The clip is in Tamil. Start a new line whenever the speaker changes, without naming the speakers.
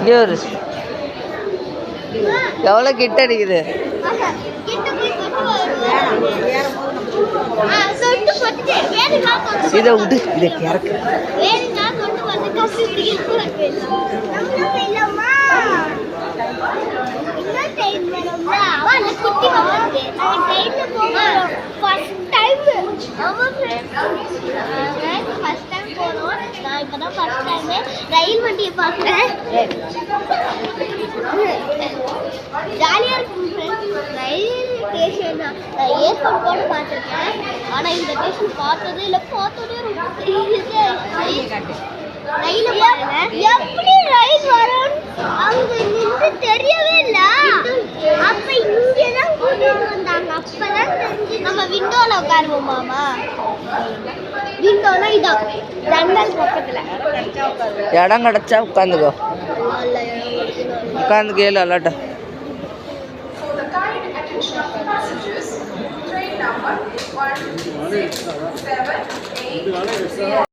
இங்கே ஒரு எவ்வளோ கிட்ட அடிக்குது. இதை விட்டு இதை கிறக்கு.
ரயில் வண்டியை பார்க்குறேன். ஜாலியாக இருக்கும். ரயில் ஸ்டேஷன் ஏர்போர்ட் கூட பார்த்துருக்கேன். ஆனால் இந்த ஸ்டேஷன் பார்த்ததே இல்லை. பார்த்ததே ரொம்ப ரயில் எப்படி ரயில் வரும் அங்கே நின்று தெரியவே இல்லை. அப்ப இங்கதான் கூட்டிட்டு வந்தாங்க. அப்பதான் தெரிஞ்சு. நம்ம விண்டோல உட்காருவோமாமா. விண்டோனா இதான் ஜன்னல் பக்கத்துல.
இடம் கிடைச்சா உட்காந்துக்கோ. உட்காந்து கேளு அல்லாட்ட.